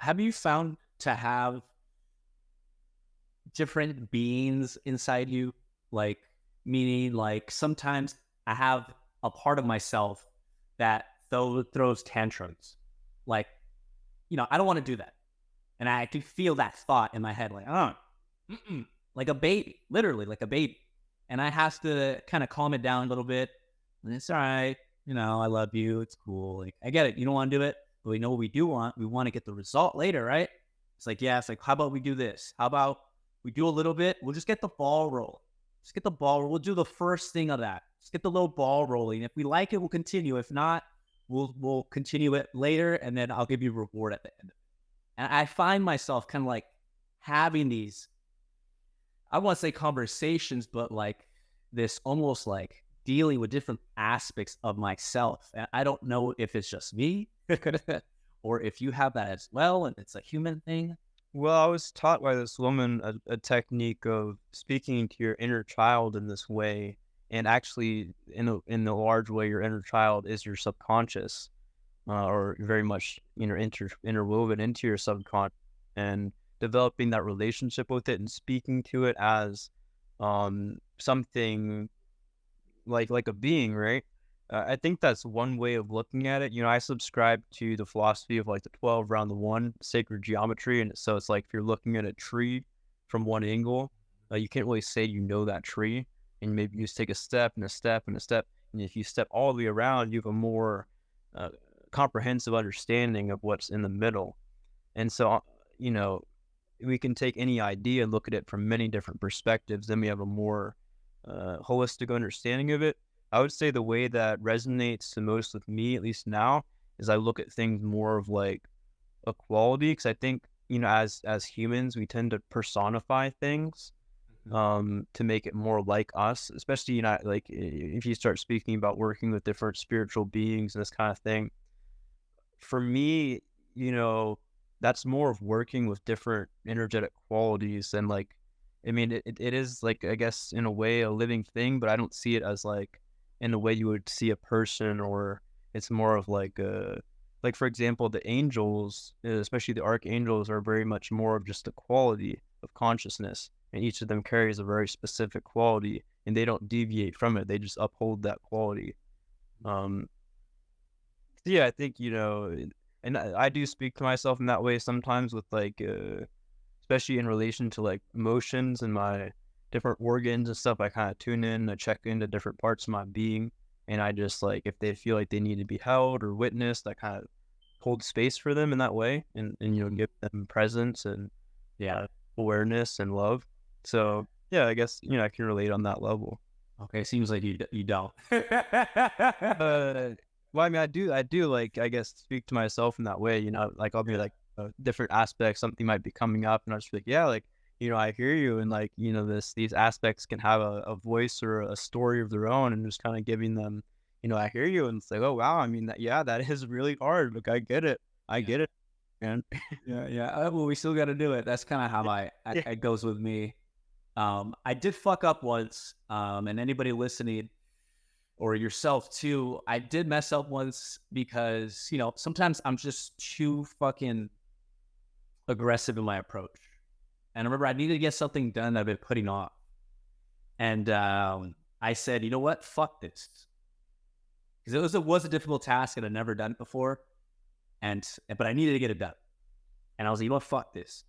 have you found to have different beings inside you? Like, meaning, like, sometimes I have a part of myself that throws tantrums. Like, I don't want to do that. And I can feel that thought in my head, like, oh, like a baby, literally like a baby. And I have to kind of calm it down a little bit. And it's all right. I love you. It's cool. Like, I get it. You don't want to do it, but we know what we do want. We want to get the result later, right? It's like, yeah, it's like, how about we do this? How about we do a little bit? We'll just get the ball rolling. Just get the ball. We'll do the first thing of that. Just get the little ball rolling. If we like it, we'll continue. If not, we'll continue it later, and then I'll give you a reward at the end. And I find myself kind of like having these, I want to say conversations, but like this almost like dealing with different aspects of myself. And I don't know if it's just me or if you have that as well and it's a human thing. Well, I was taught by this woman a technique of speaking to your inner child in this way, and actually, in a large way, your inner child is your subconscious, or very much interwoven into your subconscious, and developing that relationship with it and speaking to it as something like a being, right? I think that's one way of looking at it. I subscribe to the philosophy of like the 12 round the one sacred geometry. And so it's like if you're looking at a tree from one angle, you can't really say that tree. And maybe you just take a step and a step and a step. And if you step all the way around, you have a more comprehensive understanding of what's in the middle. And so, we can take any idea and look at it from many different perspectives. Then we have a more holistic understanding of it. I would say the way that resonates the most with me, at least now, is I look at things more of like a quality, because I think, as humans, we tend to personify things to make it more like us, especially, like if you start speaking about working with different spiritual beings and this kind of thing. For me, that's more of working with different energetic qualities than like, I mean, it is like, I guess, in a way, a living thing, but I don't see it as like in the way you would see a person, or it's more of like, for example, the angels, especially the archangels, are very much more of just a quality of consciousness, and each of them carries a very specific quality, and they don't deviate from it. They just uphold that quality. Um, yeah, I think, and I do speak to myself in that way sometimes with like, especially in relation to like emotions and my different organs and stuff. I kind of tune in, I check into different parts of my being, and I just like, if they feel like they need to be held or witnessed, I kind of hold space for them in that way, and give them presence and Yeah. awareness and love. So yeah, I guess, I can relate on that level. Okay. Seems like you don't. Uh, well, I mean, I do like, I guess, speak to myself in that way, like I'll be like, different aspects, something might be coming up, and I'll just be like, yeah, like, I hear you, and like, these aspects can have a voice or a story of their own, and just kind of giving them, I hear you, and it's like, oh wow, I mean, that is really hard. Like, I get it, Yeah. man. Yeah. Yeah. Well, we still got to do it. That's kind of how Yeah. it goes with me. I did fuck up once. And anybody listening or yourself too, I did mess up once because, sometimes I'm just too fucking aggressive in my approach. And I remember I needed to get something done that I've been putting off. And I said, you know what? Fuck this. Because it was a difficult task and I'd never done it before. But I needed to get it done. And I was like, you know what? Fuck this.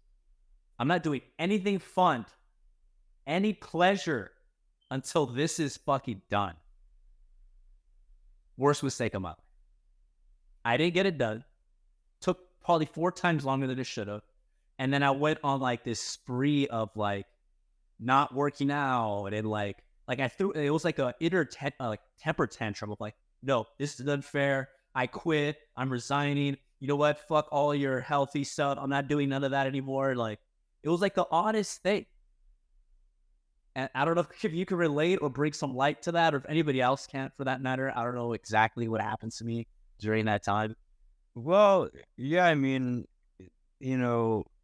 I'm not doing anything fun, any pleasure until this is fucking done. Worst mistake of my life. I didn't get it done. Took probably 4 times longer than it should have. And then I went on like this spree of like not working out and like I threw, it was like a like temper tantrum of like, no, this is unfair. I quit. I'm resigning. You know what? Fuck all your healthy stuff. I'm not doing none of that anymore. Like, it was like the oddest thing. And I don't know if you can relate or bring some light to that, or if anybody else can for that matter. I don't know exactly what happened to me during that time. Well, yeah, I mean,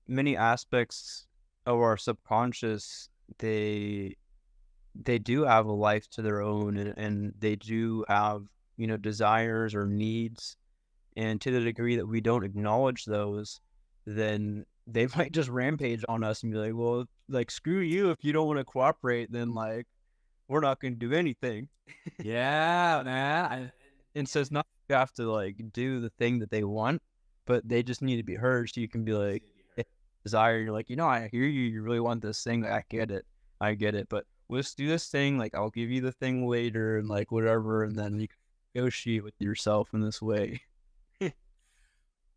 many aspects of our subconscious, they do have a life to their own, and they do have, desires or needs. And to the degree that we don't acknowledge those, then they might just rampage on us and be like, well, like, screw you. If you don't want to cooperate, then like, we're not going to do anything. Yeah, man. And so it's not you have to like do the thing that they want, but they just need to be heard. So you can be like, if desire, you're like, I hear you. You really want this thing. I get it. I get it. But let's do this thing. Like, I'll give you the thing later and like whatever. And then you can negotiate with yourself in this way.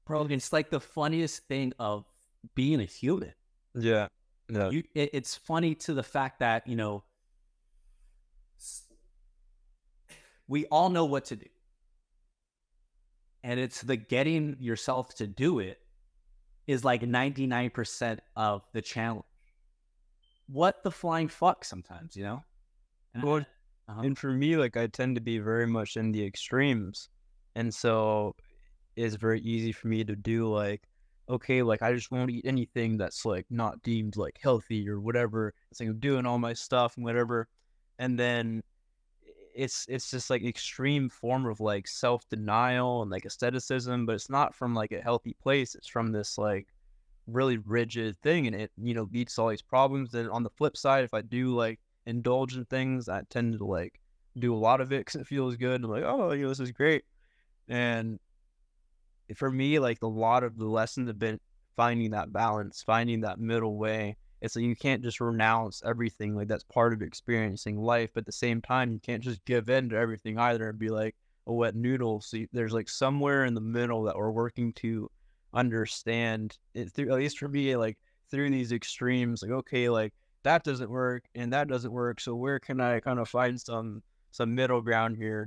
Bro, it's like the funniest thing of being a human. Yeah. Yeah. It's funny to the fact that, we all know what to do. And it's the getting yourself to do it is like 99% of the challenge. What the flying fuck sometimes, And, Well, uh-huh. and for me, like, I tend to be very much in the extremes. And so it's very easy for me to do like, okay, like I just won't eat anything that's like not deemed like healthy or whatever. It's like I'm doing all my stuff and whatever. And then it's just like extreme form of like self-denial and like asceticism, but it's not from like a healthy place. It's from this like really rigid thing, and it leads to all these problems. Then on the flip side, if I do like indulge in things, I tend to like do a lot of it because it feels good. I'm like, oh, this is great. And for me, like a lot of the lessons have been finding that balance, finding that middle way. It's like you can't just renounce everything, like that's part of experiencing life, but at the same time, you can't just give in to everything either and be like a wet noodle. So there's like somewhere in the middle that we're working to understand it through, at least for me, like through these extremes, like, okay, like that doesn't work and that doesn't work. So where can I kind of find some middle ground here,